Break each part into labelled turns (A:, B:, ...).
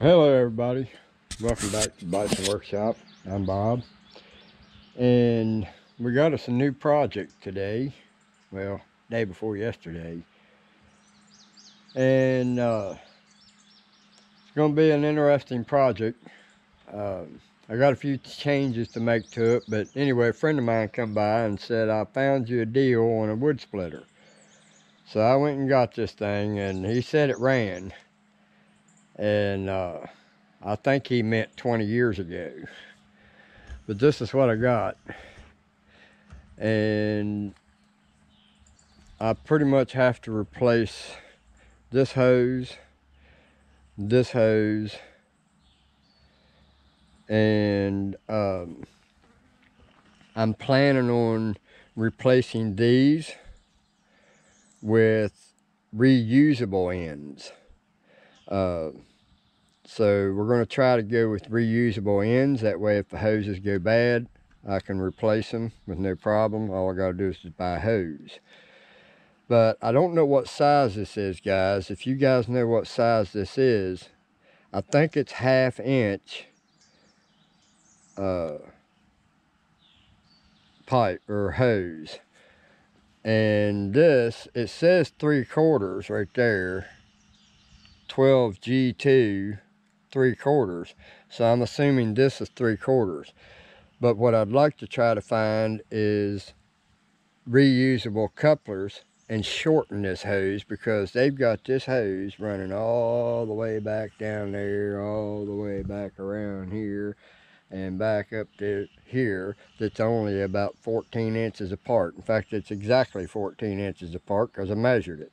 A: Hello everybody, welcome back to Bison Workshop. I'm Bob, and we got us a new project today, well, day before yesterday, and it's going to be an interesting project. I got a few changes to make to it, but anyway, a friend of mine come by and said, I found you a deal on a wood splitter. So I went and got this thing, and he said it ran, and I think he meant 20 years ago. But this is what I got. And I pretty much have to replace this hose, and I'm planning on replacing these with reusable ends. So we're going to try to go with reusable ends. That way if the hoses go bad, I can replace them with no problem. All I got to do is just buy a hose. But I don't know what size this is, guys. If you guys know what size this is, I think it's 1/2 inch pipe or hose. And this, it says 3/4 right there. 12G2 3/4. So I'm assuming this is 3/4. But what I'd like to try to find is reusable couplers and shorten this hose, because they've got this hose running all the way back down there, all the way back around here, and back up to here, that's only about 14 inches apart. In fact, it's exactly 14 inches apart because I measured it.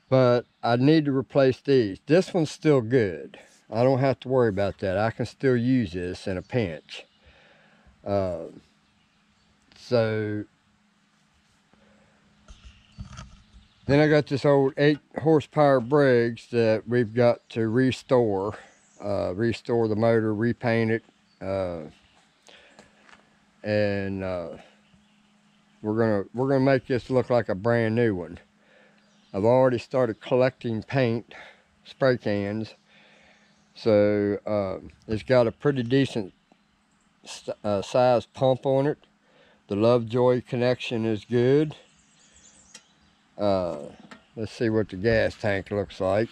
A: But I need to replace these. This one's still good. I don't have to worry about that. I can still use this in a pinch. So then I got this old 8 horsepower Briggs that we've got to restore. Restore the motor, repaint it, and we're gonna make this look like a brand new one. I've already started collecting paint, spray cans, so it's got a pretty decent size pump on it. The Lovejoy connection is good. Let's see what the gas tank looks like.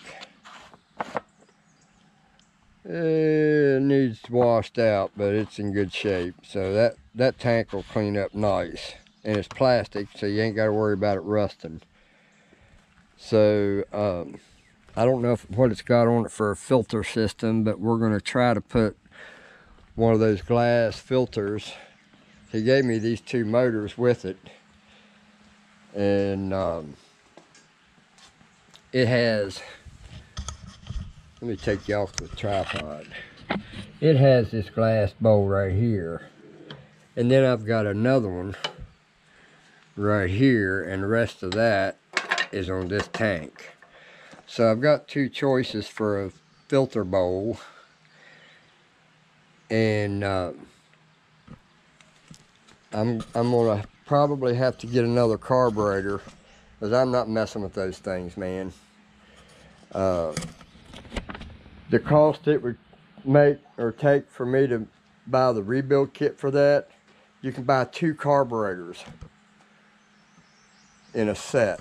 A: It needs washed out, but it's in good shape. So that tank will clean up nice. And it's plastic, so you ain't got to worry about it rusting. So I don't know what it's got on it for a filter system, but we're going to try to put one of those glass filters. He gave me these 2 motors with it, and it has, let me take you off the tripod. It has this glass bowl right here, and then I've got another one right here, and the rest of that is on this tank. So I've got 2 choices for a filter bowl, and I'm gonna probably have to get another carburetor, because I'm not messing with those things, man. The cost it would make or take for me to buy the rebuild kit for that, you can buy 2 carburetors in a set.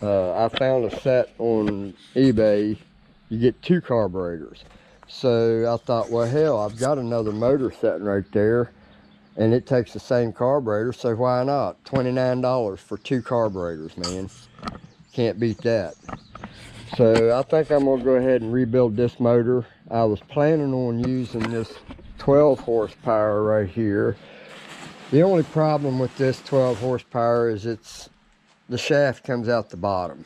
A: I found a set on eBay. You get 2 carburetors. So I thought, well, hell, I've got another motor sitting right there, and it takes the same carburetor, so why not? $29 for 2 carburetors, man. Can't beat that. So I think I'm gonna go ahead and rebuild this motor. I was planning on using this 12 horsepower right here. The only problem with this 12 horsepower is the shaft comes out the bottom.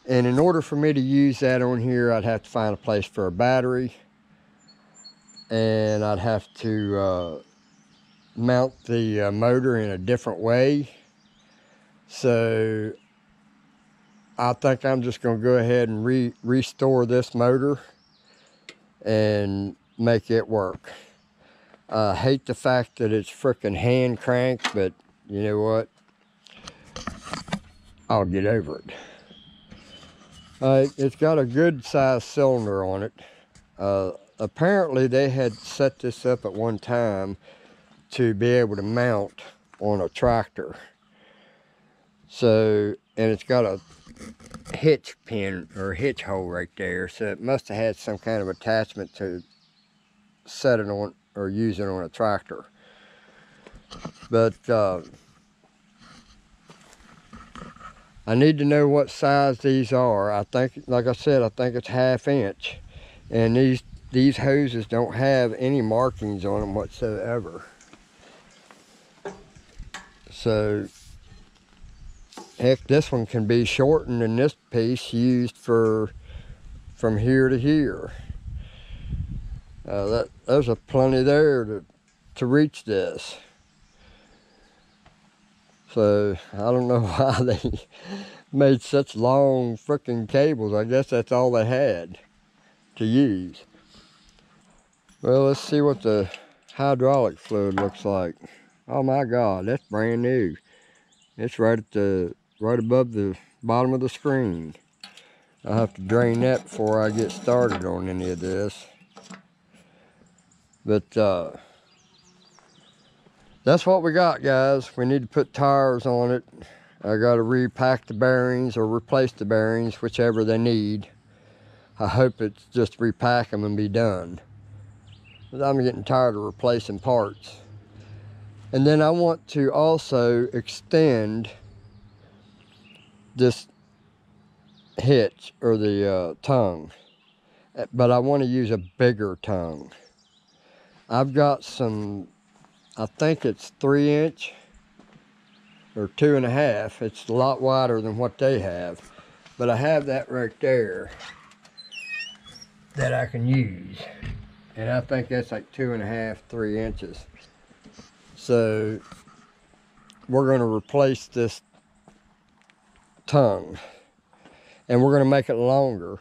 A: And in order for me to use that on here, I'd have to find a place for a battery, and I'd have to mount the motor in a different way. So I think I'm just going to go ahead and restore this motor and make it work. I hate the fact that it's frickin' hand cranked, but you know what? I'll get over it. It's got a good sized cylinder on it. Apparently they had set this up at one time to be able to mount on a tractor. So, and it's got a hitch pin or hitch hole right there. So it must have had some kind of attachment to set it on or use it on a tractor. But I need to know what size these are. I think, like I said, I think it's 1/2 inch. And these hoses don't have any markings on them whatsoever. So, heck, this one can be shortened and this piece used for from here to here. There's a plenty there to reach this. So I don't know why they made such long freaking cables. I guess that's all they had to use. Well, let's see what the hydraulic fluid looks like. Oh my God, that's brand new. It's right above the bottom of the screen. I'll have to drain that before I get started on any of this. But that's what we got, guys. We need to put tires on it. I got to repack the bearings or replace the bearings, whichever they need. I hope it's just repack them and be done. But I'm getting tired of replacing parts. And then I want to also extend this hitch or the tongue. But I want to use a bigger tongue. I've got some, I think it's 3 inch or 2.5. It's a lot wider than what they have. But I have that right there that I can use. And I think that's like 2.5, 3 inches. So we're going to replace this tongue. And we're going to make it longer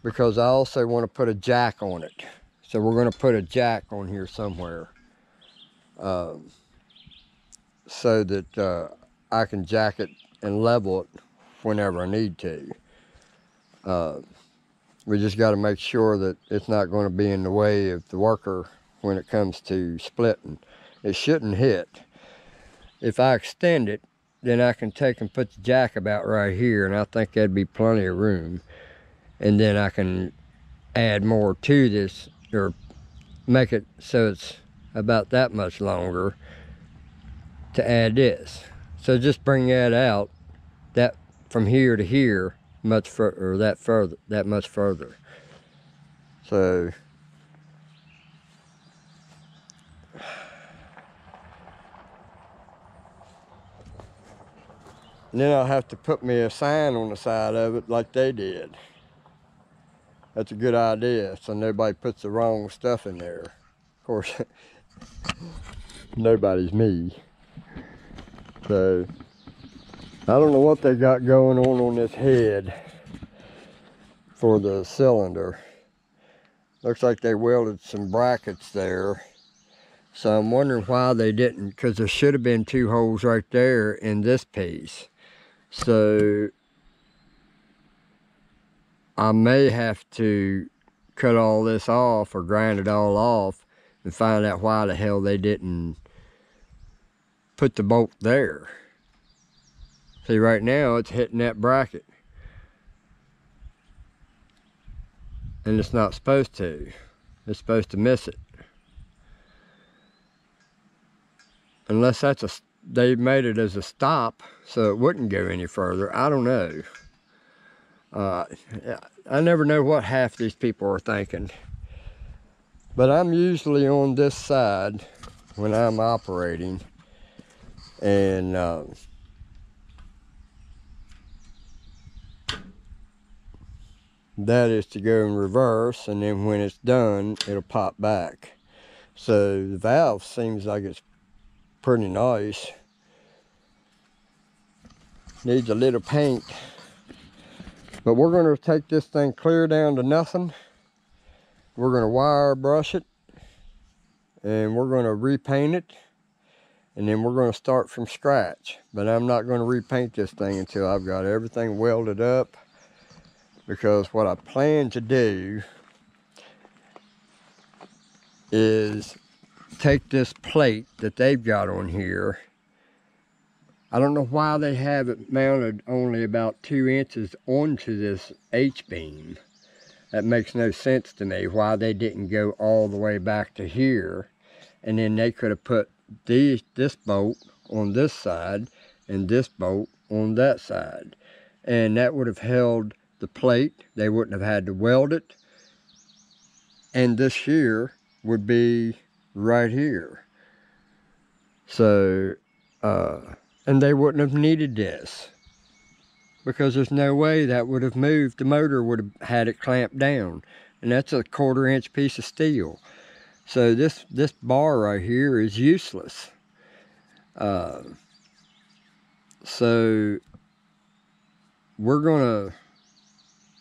A: because I also want to put a jack on it. So we're going to put a jack on here somewhere. So that I can jack it and level it whenever I need to. We just got to make sure that it's not going to be in the way of the worker when it comes to splitting. It shouldn't hit. If I extend it, then I can take and put the jack about right here, and I think that'd be plenty of room. And then I can add more to this, or make it so it's about that much longer to add this. So just bring that out, that from here to here, much further, or that much further. So and then I'll have to put me a sign on the side of it like they did. That's a good idea, so nobody puts the wrong stuff in there. Of course, nobody's me. So I don't know what they got going on this head for the cylinder. Looks like they welded some brackets there. So I'm wondering why they didn't, because there should have been 2 holes right there in this piece. So I may have to cut all this off or grind it all off and find out why the hell they didn't put the bolt there. See, right now it's hitting that bracket. And it's not supposed to. It's supposed to miss it. Unless they made it as a stop so it wouldn't go any further. I don't know. I never know what half these people are thinking. But I'm usually on this side when I'm operating. And that is to go in reverse, and then when it's done, it'll pop back. So the valve seems like it's pretty nice. Needs a little paint. But we're going to take this thing clear down to nothing. We're going to wire brush it. And we're going to repaint it. And then we're going to start from scratch. But I'm not going to repaint this thing until I've got everything welded up because what I plan to do is take this plate that they've got on here. I don't know why they have it mounted only about 2 inches onto this H-beam. That makes no sense to me, why they didn't go all the way back to here. And then they could have put this bolt on this side and this bolt on that side. And that would have held the plate. They wouldn't have had to weld it. And this here would be right here. So, and they wouldn't have needed this, because there's no way that would have moved. The motor would have had it clamped down, and that's a 1/4 inch piece of steel. So this bar right here is useless. So we're gonna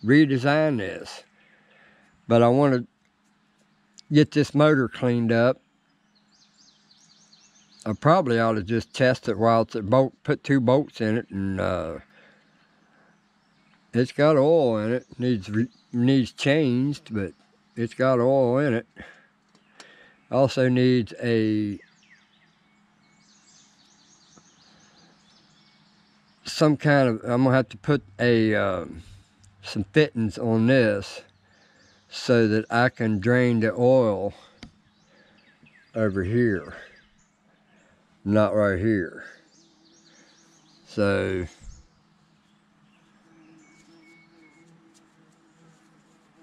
A: redesign this, but I want to get this motor cleaned up. I probably ought to just test it while it's at bolt, put 2 bolts in it, and it's got oil in it. Needs changed, but it's got oil in it. Also needs some kind of, I'm gonna have to put some fittings on this so that I can drain the oil over here, not right here. So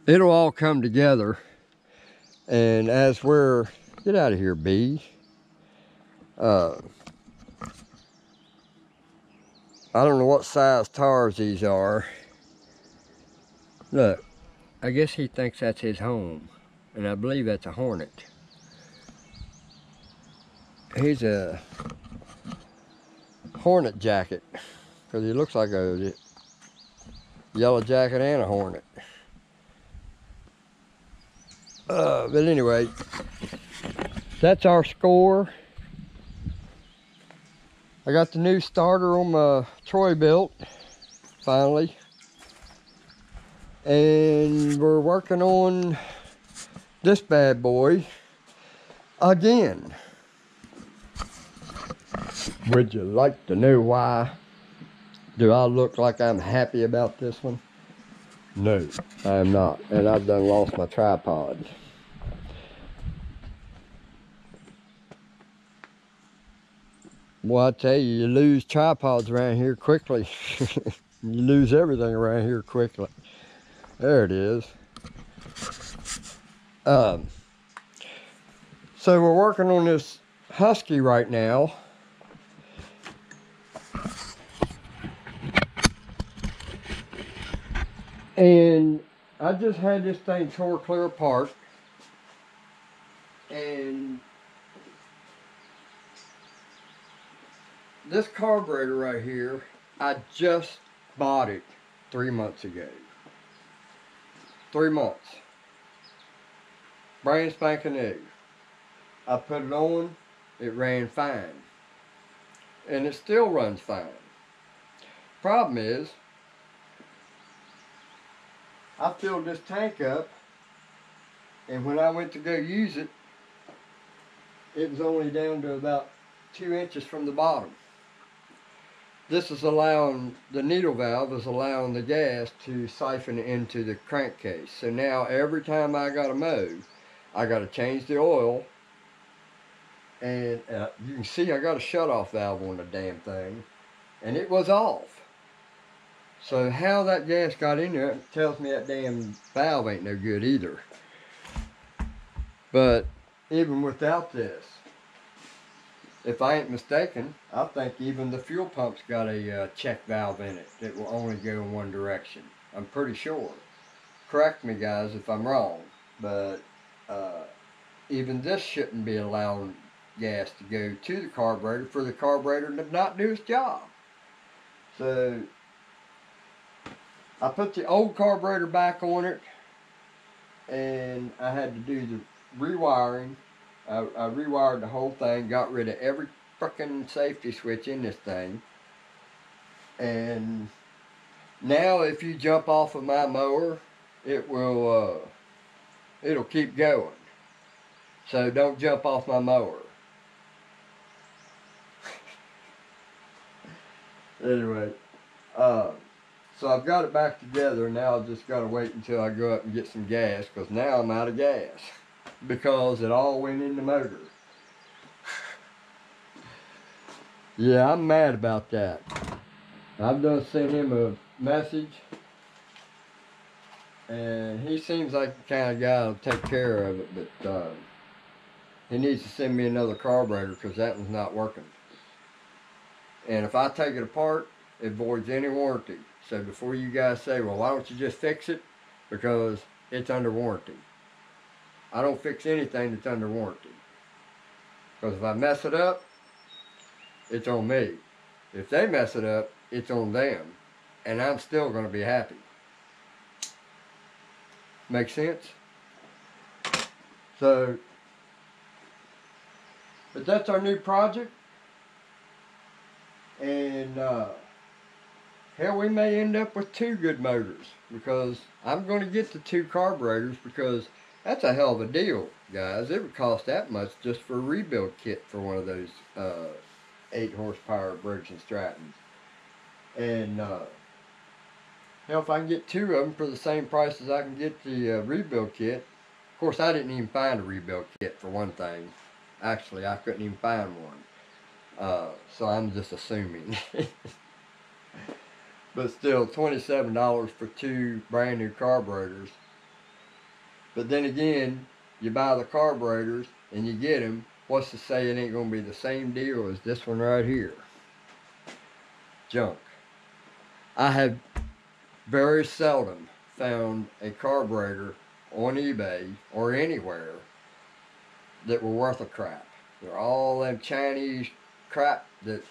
A: it'll all come together. And as we're, get out of here, bee. I don't know what size tires these are. Look, I guess he thinks that's his home, and I believe that's a hornet. He's a hornet jacket, because he looks like a yellow jacket and a hornet. But anyway, that's our score. I got the new starter on my Troy-Bilt, finally. And we're working on this bad boy again. Would you like to know why? Do I look like I'm happy about this one? No, I am not. And I've done lost my tripod. Well, I tell you, you lose tripods around here quickly. You lose everything around here quickly. There it is. So we're working on this Husky right now. And I just had this thing tore clear apart. And this carburetor right here, I just bought it 3 months ago. 3 months. Brand spanking new. I put it on, it ran fine. And it still runs fine. Problem is, I filled this tank up, and when I went to go use it, it was only down to about 2 inches from the bottom. This is allowing, the needle valve is allowing the gas to siphon into the crankcase. So now every time I gotta mow, I gotta change the oil. And you can see I got a shutoff valve on the damn thing, and it was off. So how that gas got in there tells me that damn valve ain't no good either. But even without this, if I ain't mistaken, I think even the fuel pump's got a check valve in it that will only go in one direction. I'm pretty sure. Correct me, guys, if I'm wrong. But even this shouldn't be allowing gas to go to the carburetor for the carburetor to not do its job. So I put the old carburetor back on it, and I had to do the rewiring. I rewired the whole thing, got rid of every frickin' safety switch in this thing, and Now if you jump off of my mower, it will, it'll keep going. So don't jump off my mower. Anyway, so I've got it back together. Now I've just got to wait until I go up and get some gas, because now I'm out of gas because it all went in the motor. Yeah, I'm mad about that. I've done sent him a message, and he seems like the kind of guy that'll take care of it, but he needs to send me another carburetor because that one's not working. And if I take it apart, it voids any warranty. So before you guys say, well, why don't you just fix it? Because it's under warranty. I don't fix anything that's under warranty. Because if I mess it up, it's on me. If they mess it up, it's on them. And I'm still going to be happy. Make sense? So, but that's our new project. And hell, we may end up with 2 good motors, because I'm going to get the 2 carburetors, because that's a hell of a deal, guys. It would cost that much just for a rebuild kit for one of those 8 horsepower Briggs & Strattons. And hell, if I can get 2 of them for the same price as I can get the rebuild kit. Of course, I didn't even find a rebuild kit for one thing. Actually, I couldn't even find one. So I'm just assuming. But still, $27 for 2 brand new carburetors. But then again, you buy the carburetors and you get them. What's to say it ain't going to be the same deal as this one right here? Junk. I have very seldom found a carburetor on eBay or anywhere that were worth a crap. They're all them Chinese crap that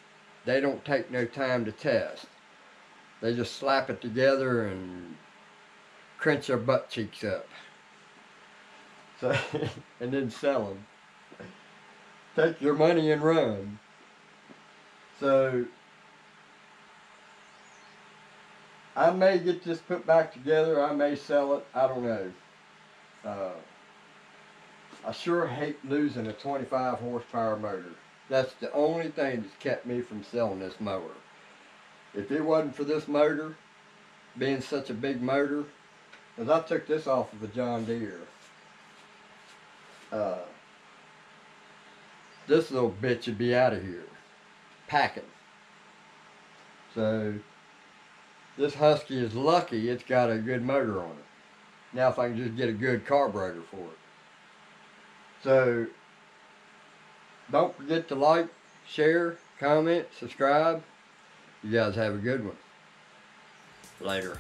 A: they don't take no time to test. They just slap it together and crunch their butt cheeks up. So, and then sell them. Take your money and run. So, I may get this put back together. I may sell it. I don't know. I sure hate losing a 25 horsepower motor. That's the only thing that's kept me from selling this mower. If it wasn't for this motor, being such a big motor, because I took this off of a John Deere. This little bitch would be out of here, packing. So, this Husky is lucky it's got a good motor on it. Now if I can just get a good carburetor for it. So, don't forget to like, share, comment, subscribe. You guys have a good one. Later.